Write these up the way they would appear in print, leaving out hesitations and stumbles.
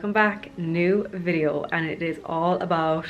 welcome back. New video, and it is all about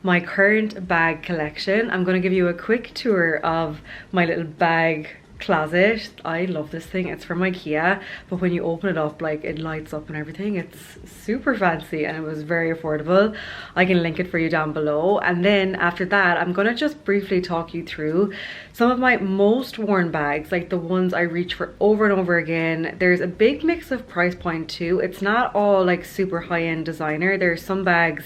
my current bag collection. I'm going to give you a quick tour of my little bag closet. I love this thing. It's from IKEA, but when you open it up, like, it lights up and everything. It's super fancy and it was very affordable. I can link it for you down below. And then after that, I'm gonna just briefly talk you through some of my most worn bags, like the ones I reach for over and over again. There's a big mix of price point too. It's not all like super high-end designer. There's some bags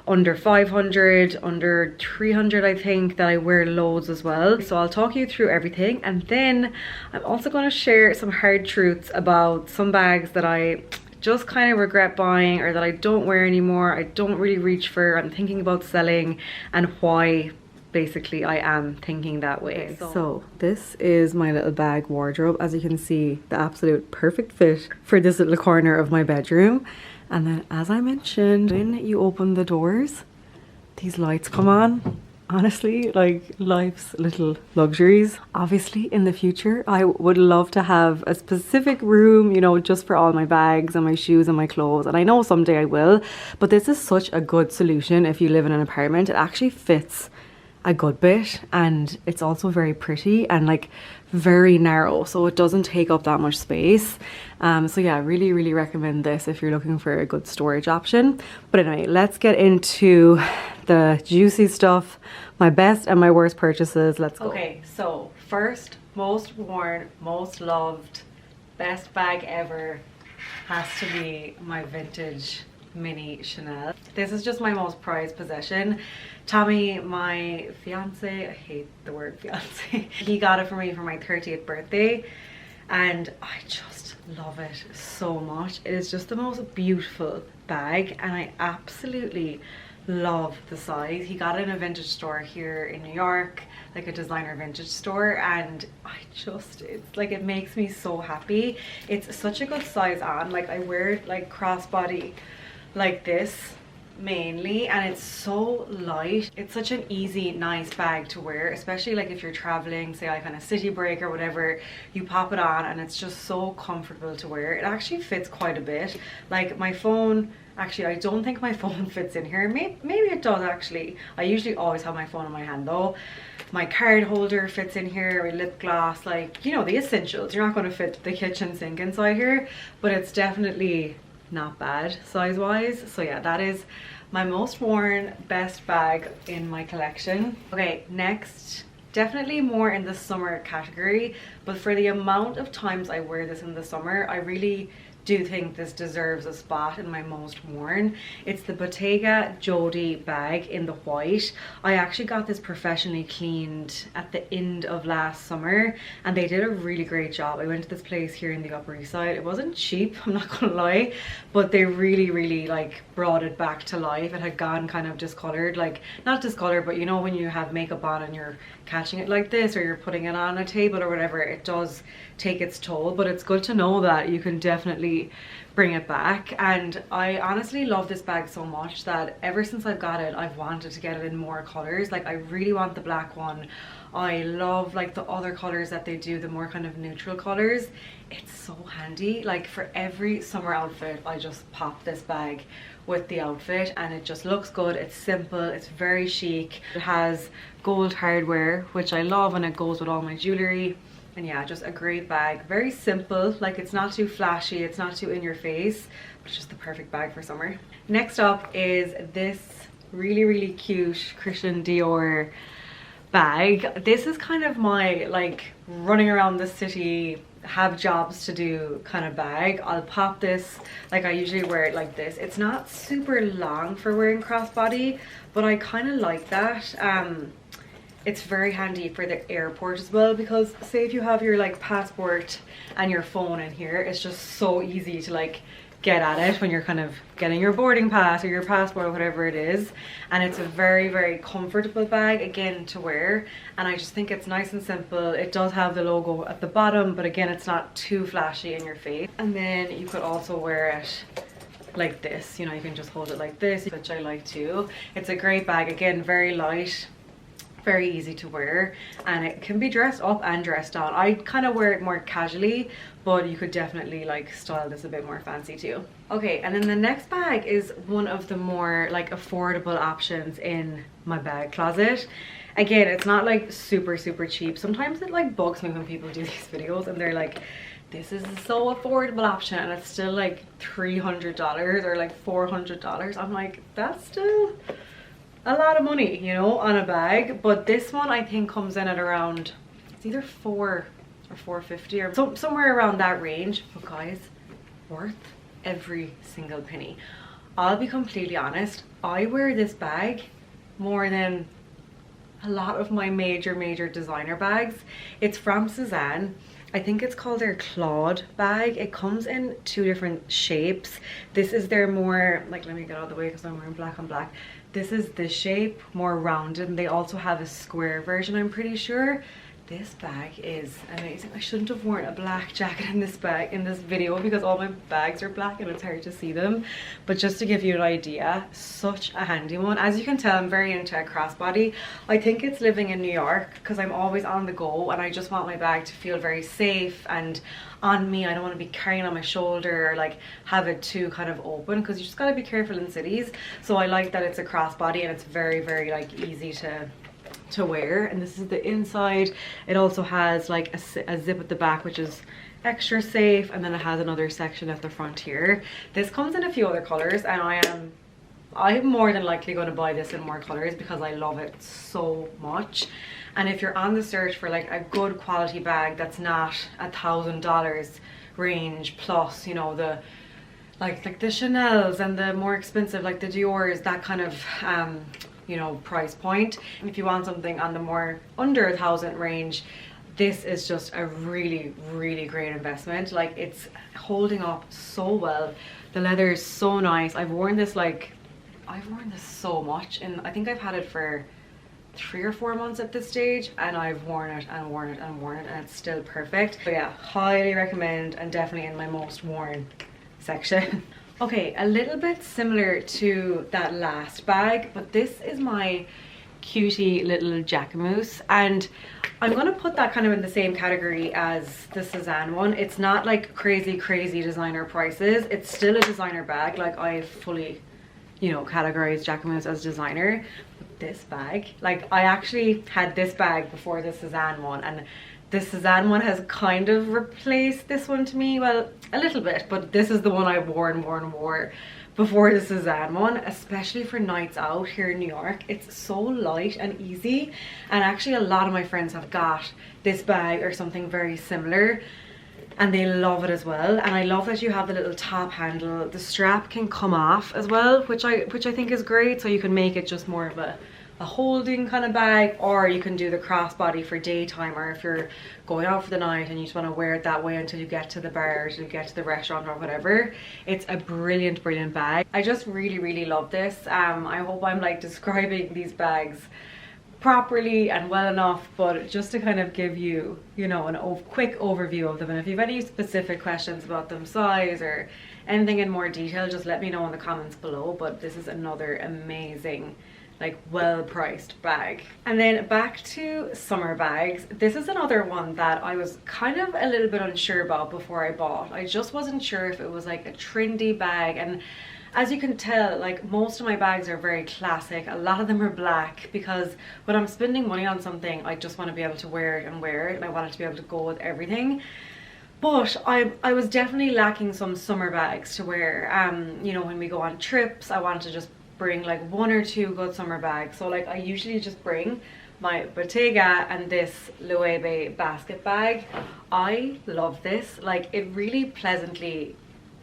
under 500, under 300 I think, that I wear loads as well. So I'll talk you through everything, and then I'm also going to share some hard truths about some bags that I just kind of regret buying, or that I don't wear anymore, I don't really reach for, I'm thinking about selling, and why basically I am thinking that way. So this is my little bag wardrobe. As you can see, the absolute perfect fit for this little corner of my bedroom. And then, as I mentioned, when you open the doors, these lights come on. Honestly, like, life's little luxuries. Obviously, in the future, I would love to have a specific room, you know, just for all my bags and my shoes and my clothes. And I know someday I will, but this is such a good solution if you live in an apartment. It actually fits a good bit, and it's also very pretty and like very narrow, so it doesn't take up that much space. So yeah, I really recommend this if you're looking for a good storage option. But anyway, let's get into the juicy stuff, my best and my worst purchases. Let's go. Okay, so first, most worn, most loved, best bag ever has to be my vintage mini Chanel. This is just my most prized possession. Tommy, my fiance, I hate the word fiance, he got it for me for my 30th birthday, and I just love it so much. It is just the most beautiful bag, and I absolutely love the size. He got it in a vintage store here in New York, like a designer vintage store, and it's like, it makes me so happy. It's such a good size on, like, I wear it like crossbody like this mainly, and it's so light. It's such an easy, nice bag to wear, especially like if you're traveling, say like on a city break or whatever. You pop it on and it's just so comfortable to wear. It actually fits quite a bit. Like my phone, actually I don't think my phone fits in here. Maybe it does actually. I usually always have my phone in my hand though. My card holder fits in here, my lip gloss, like, you know, the essentials. You're not going to fit the kitchen sink inside here, but it's definitely not bad size wise. So yeah, that is my most worn best bag in my collection. Okay, next, definitely more in the summer category, but for the amount of times I wear this in the summer, I really do think this deserves a spot in my most worn. It's the Bottega Jodie bag in the white. I actually got this professionally cleaned at the end of last summer, and they did a really great job. I went to this place here in the Upper East Side. It wasn't cheap, I'm not gonna lie, but they really like brought it back to life. It had gone kind of discolored, like, not discolored, but you know when you have makeup on and you're catching it like this, or you're putting it on a table or whatever, it does take its toll. But it's good to know that you can definitely bring it back. And I honestly love this bag so much that ever since I've got it, I've wanted to get it in more colors. Like, I really want the black one. I love like the other colors that they do, the more kind of neutral colors. It's so handy. Like, for every summer outfit, I just pop this bag with the outfit, and it just looks good. It's simple, it's very chic. It has gold hardware, which I love, and it goes with all my jewelry. And yeah, just a great bag. Very simple, like, it's not too flashy, it's not too in your face, but it's just the perfect bag for summer. Next up is this really cute Christian Dior bag. This is kind of my like running around the city, have jobs to do kind of bag. I'll pop this, like, I usually wear it like this. It's not super long for wearing crossbody, but I kind of like that. It's very handy for the airport as well, because say if you have your like passport and your phone in here, it's just so easy to like get at it when you're kind of getting your boarding pass or your passport or whatever it is. And it's a very comfortable bag again to wear, and I just think it's nice and simple. It does have the logo at the bottom, but again, it's not too flashy in your face. And then you could also wear it like this, you know, you can just hold it like this, which I like too. It's a great bag, again, very light, very easy to wear, and it can be dressed up and dressed down. I kind of wear it more casually, but you could definitely like style this a bit more fancy too. Okay, and then the next bag is one of the more like affordable options in my bag closet. Again, it's not like super cheap. Sometimes it like bugs me when people do these videos and they're like, this is so affordable option, and it's still like $300 or like $400. I'm like, that's still a lot of money, you know, on a bag. But this one I think comes in at around, it's either $4 or $4.50 or so, somewhere around that range. But guys, worth every single penny. I'll be completely honest, I wear this bag more than a lot of my major designer bags. It's from Suzanne. I think it's called their Claude bag. It comes in 2 different shapes. This is their more, like, let me get out of the way because I'm wearing black on black. This is the shape, more rounded, and they also have a square version, I'm pretty sure. This bag is amazing. I shouldn't have worn a black jacket in this bag in this video because all my bags are black and it's hard to see them. But just to give you an idea, such a handy one. As you can tell, I'm very into a crossbody. I think it's living in New York because I'm always on the go and I just want my bag to feel very safe and on me. I don't want to be carrying on my shoulder or like have it too kind of open, because you just got to be careful in cities. So I like that it's a crossbody and it's very like easy to wear. And this is the inside. It also has like a zip at the back, which is extra safe, and then it has another section at the front here. This comes in a few other colors, and I'm more than likely going to buy this in more colors because I love it so much. And if you're on the search for like a good quality bag that's not $1,000 range plus, you know, the like the Chanel's and the more expensive like the Dior's, that kind of you know, price point. If you want something on the more under 1,000 range, this is just a really great investment. Like, it's holding up so well. The leather is so nice. I've worn this so much, and I think I've had it for 3 or 4 months at this stage, and I've worn it and worn it and worn it, and it's still perfect. But yeah, highly recommend, and definitely in my most worn section. Okay, a little bit similar to that last bag, but this is my cutie little Jacquemus, and I'm gonna put that kind of in the same category as the Suzanne one. It's not like crazy designer prices. It's still a designer bag. Like, I fully, you know, categorize Jacquemus as designer. But this bag, like, I actually had this bag before the Suzanne one, and the Suzanne one has kind of replaced this one to me, well, a little bit, but this is the one I've worn before the Suzanne one, especially for nights out here in New York. It's so light and easy, and actually a lot of my friends have got this bag or something very similar, and they love it as well. And I love that you have the little top handle. The strap can come off as well, which I think is great, so you can make it just more of a holding kind of bag, or you can do the crossbody for daytime, or if you're going out for the night and you just want to wear it that way until you get to the bar, or you get to the restaurant or whatever. It's a brilliant bag. I just really love this. I hope I'm like describing these bags properly and well enough, but just to kind of give you, you know, a quick overview of them. And if you have any specific questions about them, size or anything in more detail, just let me know in the comments below. But this is another amazing, like, well-priced bag. And then back to summer bags. This is another one that I was kind of a little bit unsure about before I bought. I just wasn't sure if it was like a trendy bag, and as you can tell, like, most of my bags are very classic. A lot of them are black because when I'm spending money on something, I just want to be able to wear it, and I want it to be able to go with everything. But I was definitely lacking some summer bags to wear. You know, when we go on trips, I wanted to just bring like 1 or 2 good summer bags. So like, I usually just bring my Bottega and this Loewe basket bag. I love this. Like, it really pleasantly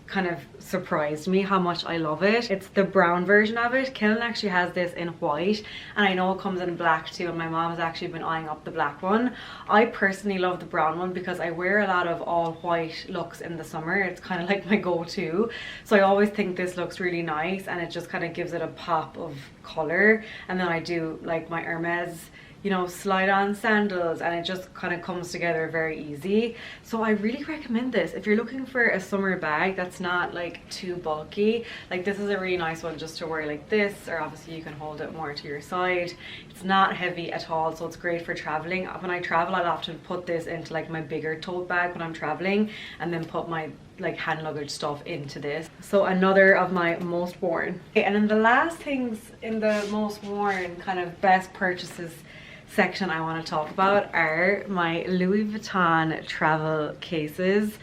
kind of surprised me how much I love it. It's the brown version of it. Killen actually has this in white, and I know it comes in black too, and my mom has actually been eyeing up the black one. I personally love the brown one because I wear a lot of all white looks in the summer. It's kind of like my go-to, so I always think this looks really nice, and it just kind of gives it a pop of color. And then I do like my Hermes you know, slide on sandals, and it just kind of comes together very easy. So I really recommend this if you're looking for a summer bag that's not like too bulky. Like this is a really nice one just to wear like this, or obviously you can hold it more to your side. It's not heavy at all, so it's great for traveling. When I travel, I'll often put this into like my bigger tote bag when I'm traveling, and then put my like hand luggage stuff into this. So another of my most worn. Okay, and then the last things in the most worn kind of best purchases section I want to talk about are my Louis Vuitton travel cases.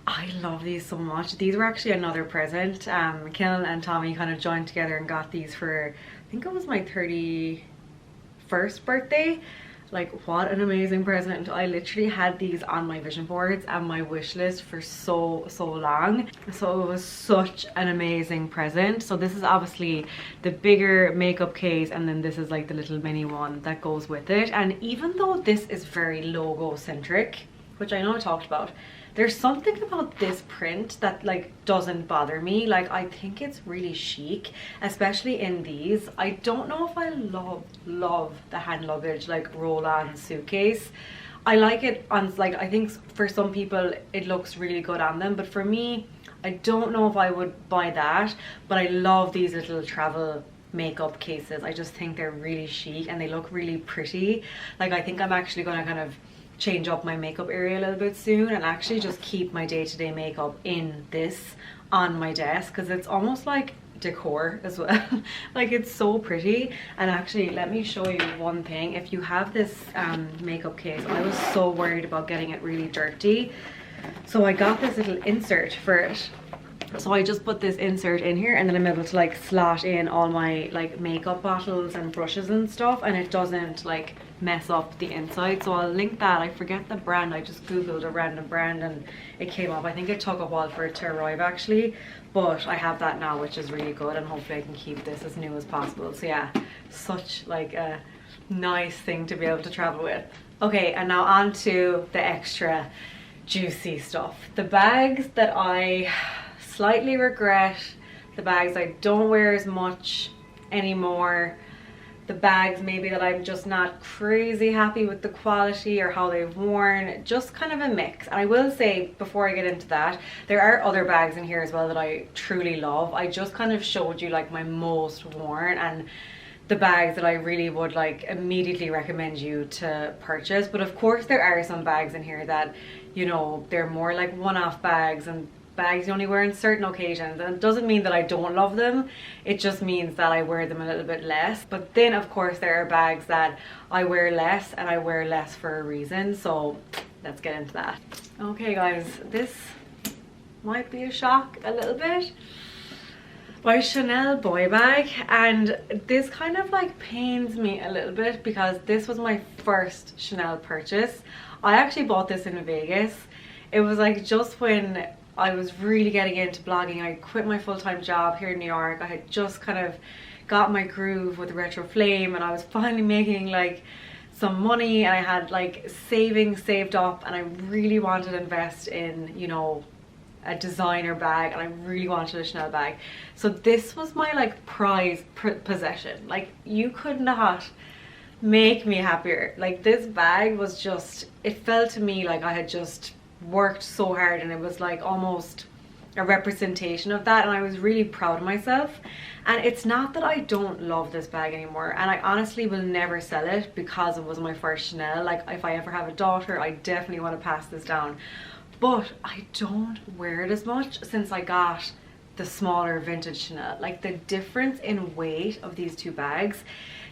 I love these so much. These were actually another present. Killen and Tommy kind of joined together and got these for, I think it was my 31st birthday. Like, what an amazing present. I literally had these on my vision boards and my wish list for so long. So it was such an amazing present. So this is obviously the bigger makeup case, and then this is like the little mini one that goes with it. And even though this is very logo centric, which I know I talked about, there's something about this print that like doesn't bother me. Like, I think it's really chic, especially in these. I don't know if I love the hand luggage like roll-on suitcase. I like it on, like, I think for some people it looks really good on them, but for me, I don't know if I would buy that. But I love these little travel makeup cases. I just think they're really chic and they look really pretty. Like, I think I'm actually gonna kind of change up my makeup area a little bit soon and actually just keep my day-to-day makeup in this on my desk, because it's almost like decor as well. Like, it's so pretty. And actually, let me show you one thing. If you have this makeup case, I was so worried about getting it really dirty, so I got this little insert for it. So I just put this insert in here, and then I'm able to like slot in all my like makeup bottles and brushes and stuff, and it doesn't like mess up the inside. So I'll link that. I forget the brand. I just googled a random brand and it came up. I think it took a while for it to arrive actually, but I have that now, which is really good, and hopefully I can keep this as new as possible. So yeah, such like a nice thing to be able to travel with. Okay, and now on to the extra juicy stuff. The bags that I slightly regret, the bags I don't wear as much anymore, the bags maybe that I'm just not crazy happy with the quality or how they've worn, just kind of a mix. And I will say, before I get into that, there are other bags in here as well that I truly love. I just kind of showed you like my most worn and the bags that I really would like immediately recommend you to purchase. But of course there are some bags in here that, you know, they're more like one-off bags and bags you only wear in certain occasions, and it doesn't mean that I don't love them, it just means that I wear them a little bit less. But then of course there are bags that I wear less, and I wear less for a reason. So let's get into that. Okay guys, this might be a shock a little bit. My Chanel boy bag, and this kind of like pains me a little bit because this was my first Chanel purchase. I actually bought this in Vegas. It was like just when I was really getting into blogging. I quit my full-time job here in New York. I had just kind of got my groove with Retro Flame, and I was finally making like some money, and I had like savings saved up, and I really wanted to invest in, you know, a designer bag, and I really wanted a Chanel bag. So this was my like prized possession. Like, you could not make me happier. Like, this bag was just, it felt to me like I had just worked so hard, and it was like almost a representation of that, and I was really proud of myself. And it's not that I don't love this bag anymore, and I honestly will never sell it because it was my first Chanel. Like, if I ever have a daughter, I definitely want to pass this down, but I don't wear it as much since I got the smaller vintage Chanel. Like, the difference in weight of these two bags,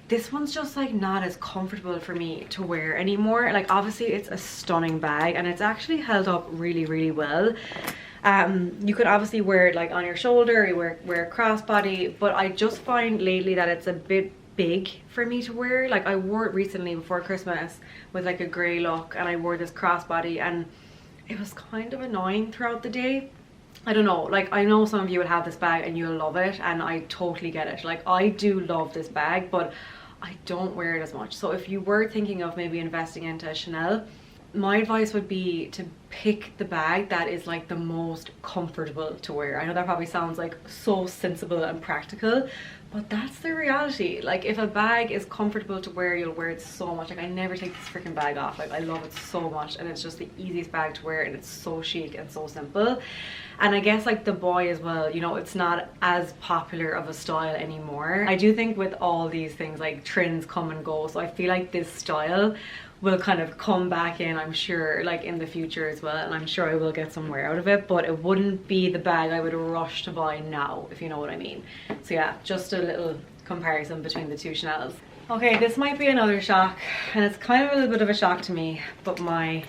this one's just like not as comfortable for me to wear anymore. Like, obviously it's a stunning bag, and it's actually held up really well. You could obviously wear it like on your shoulder, you wear a crossbody, but I just find lately that it's a bit big for me to wear. Like, I wore it recently before Christmas with like a grey look, and I wore this crossbody, and it was kind of annoying throughout the day. I don't know, like, I know some of you would have this bag and you'll love it, and I totally get it. Like, I do love this bag, but I don't wear it as much. So if you were thinking of maybe investing into a Chanel, my advice would be to pick the bag that is like the most comfortable to wear. I know that probably sounds like so sensible and practical, But that's the reality. Like if a bag is comfortable to wear, you'll wear it so much. Like I never take this freaking bag off. Like I love it so much, and it's just the easiest bag to wear, and it's so chic and so simple. And I guess like the boy as well, you know, it's not as popular of a style anymore. I do think with all these things, like trends come and go, so I feel like this style will kind of come back in, I'm sure, like in the future as well, and I'm sure I will get some wear out of it, but it wouldn't be the bag I would rush to buy now, if you know what I mean. So yeah, just a little comparison between the two Chanels. Okay, this might be another shock, and it's kind of a little bit of a shock to me, but my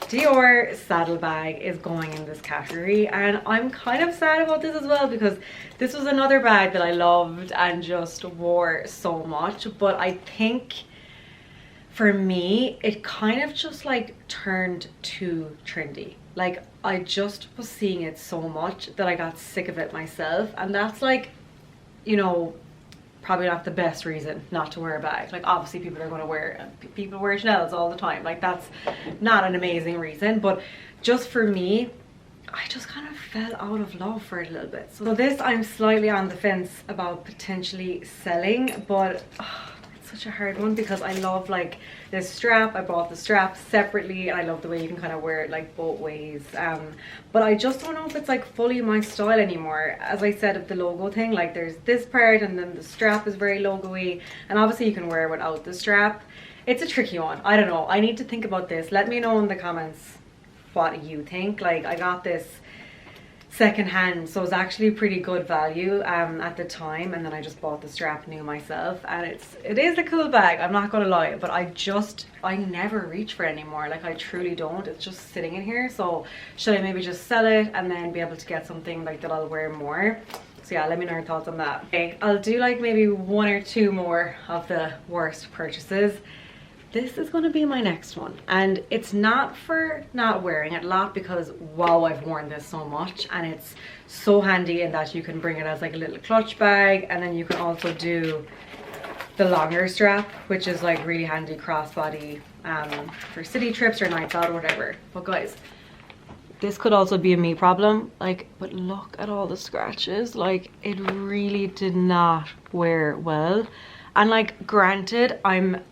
Dior saddlebag is going in this category, and I'm kind of sad about this as well, because this was another bag that I loved and just wore so much, but I think for me, it kind of just like turned too trendy. Like I just was seeing it so much that I got sick of it myself, and that's like, you know, probably not the best reason not to wear a bag. Like obviously people are going to wear, people wear Chanel's all the time, like that's not an amazing reason, but just for me, I just kind of fell out of love for it a little bit. So this I'm slightly on the fence about potentially selling, but such a hard one because I love like this strap. I bought the strap separately, and I love the way you can kind of wear it like both ways, but I just don't know if it's like fully my style anymore. As I said, of the logo thing, like there's this part and then the strap is very logo-y, and obviously you can wear it without the strap. It's a tricky one. I don't know, I need to think about this. Let me know in the comments what you think. Like I got this secondhand, so it's actually pretty good value at the time, and then I just bought the strap new myself, and it is a cool bag, I'm not gonna lie, but I never reach for it anymore. Like I truly don't. It's just sitting in here, so should I maybe just sell it and then be able to get something like that I'll wear more? So yeah, let me know your thoughts on that. Okay, I'll do like maybe one or two more of the worst purchases. This is going to be my next one, and it's not for not wearing it a lot, because wow, I've worn this so much, and it's so handy in that you can bring it as like a little clutch bag, and then you can also do the longer strap, which is like really handy crossbody for city trips or nights out or whatever. But guys, this could also be a me problem, like, but look at all the scratches. Like it really did not wear well, and like granted, I'm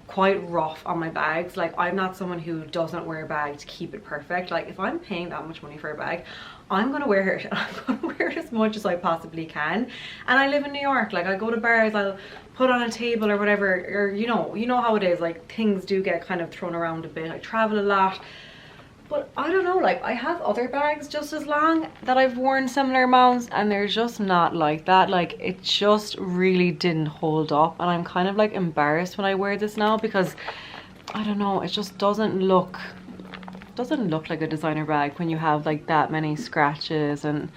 quite rough on my bags. Like I'm not someone who doesn't wear a bag to keep it perfect. Like if I'm paying that much money for a bag, I'm gonna wear it. I'm gonna wear it as much as I possibly can. And I live in New York. Like I go to bars, I'll put on a table or whatever, or you know how it is, like things do get kind of thrown around a bit. I travel a lot, but I don't know, like I have other bags just as long that I've worn similar amounts, and they're just not like that. Like it just really didn't hold up, and I'm kind of like embarrassed when I wear this now, because I don't know, it just doesn't look like a designer bag when you have like that many scratches and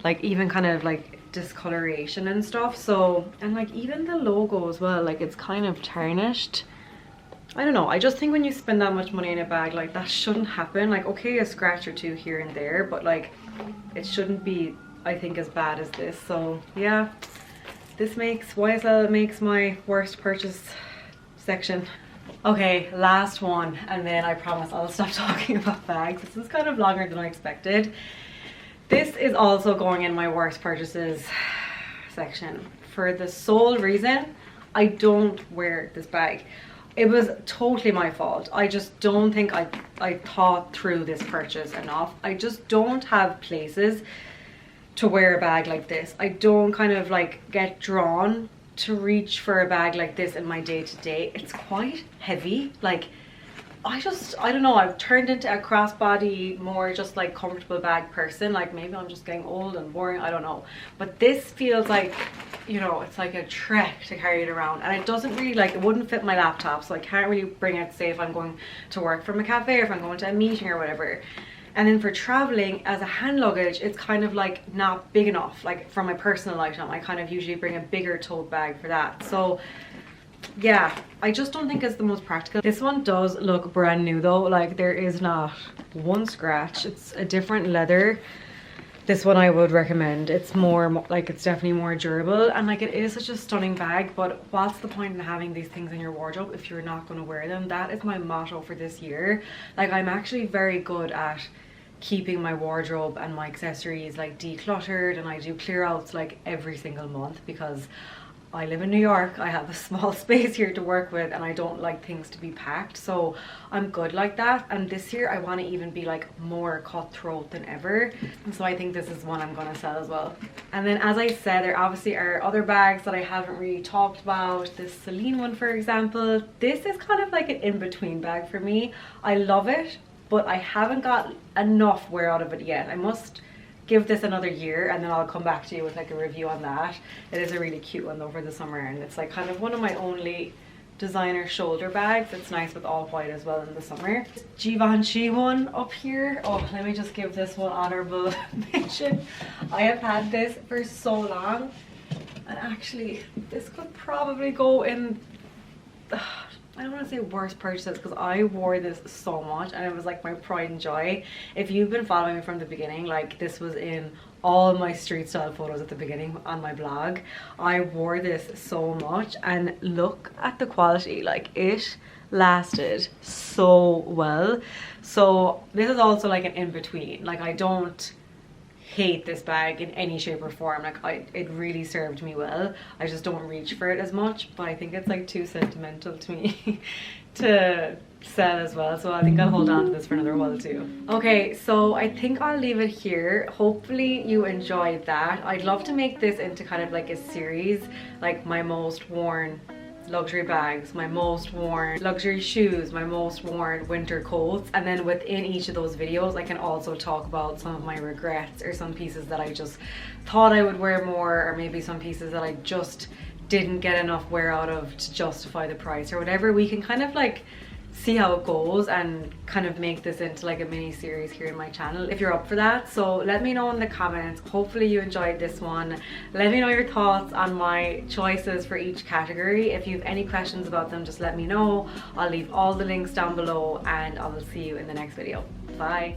like even kind of like discoloration and stuff. So, and like even the logo as well, like it's kind of tarnished. I don't know, I just think when you spend that much money in a bag, like that shouldn't happen. Like okay, a scratch or two here and there, but like it shouldn't be, I think, as bad as this. So yeah, this makes YSL makes my worst purchase section. Okay, last one, and then I promise I'll stop talking about bags. This is kind of longer than I expected. This is also going in my worst purchases section for the sole reason I don't wear this bag. It was totally my fault. I just don't think I thought through this purchase enough. I just don't have places to wear a bag like this. I don't kind of like get drawn to reach for a bag like this in my day-to-day. It's quite heavy. Like I don't know, I've turned into a crossbody, more just like comfortable bag person. Like maybe I'm just getting old and boring, I don't know. But this feels like, you know, it's like a trek to carry it around, and it doesn't really, like, it wouldn't fit my laptop, so I can't really bring it, say if I'm going to work from a cafe or if I'm going to a meeting or whatever. And then for traveling as a hand luggage, it's kind of like not big enough. Like for my personal item, I kind of usually bring a bigger tote bag for that. So yeah, I just don't think it's the most practical. This one does look brand new though. Like there is not one scratch. It's a different leather. This one I would recommend. It's more like, it's definitely more durable, and like it is such a stunning bag. But what's the point in having these things in your wardrobe if you're not going to wear them? That is my motto for this year. Like I'm actually very good at keeping my wardrobe and my accessories like decluttered, and I do clear outs like every single month because I live in New York. I have a small space here to work with and I don't like things to be packed, so I'm good like that. And this year I want to even be like more cutthroat than ever, and so I think this is one I'm gonna sell as well. And then, as I said, there obviously are other bags that I haven't really talked about. This Celine one, for example, this is kind of like an in-between bag for me. I love it, but I haven't got enough wear out of it yet. I must give this another year and then I'll come back to you with like a review on that. It is a really cute one though for the summer, and it's like kind of one of my only designer shoulder bags. It's nice with all white as well in the summer. Givenchy one up here. Oh, let me just give this one honorable mention. I have had this for so long, and actually this could probably go in I don't want to say worst purchases because I wore this so much and it was like my pride and joy. If you've been following me from the beginning, like this was in all my street style photos at the beginning on my blog. I wore this so much and look at the quality, like it lasted so well. So this is also like an in-between. Like I don't hate this bag in any shape or form. Like it really served me well. I just don't reach for it as much, but I think it's like too sentimental to me to sell as well, so I think I'll hold on to this for another while too. Okay, so I think I'll leave it here. Hopefully you enjoyed that. I'd love to make this into kind of like a series, like my most worn luxury bags, my most worn luxury shoes, my most worn winter coats, and then within each of those videos I can also talk about some of my regrets or some pieces that I just thought I would wear more, or maybe some pieces that I just didn't get enough wear out of to justify the price or whatever. We can kind of like see how it goes and kind of make this into like a mini series here in my channel if you're up for that. So let me know in the comments. Hopefully you enjoyed this one. Let me know your thoughts on my choices for each category. If you have any questions about them, just let me know. I'll leave all the links down below and I will see you in the next video. Bye.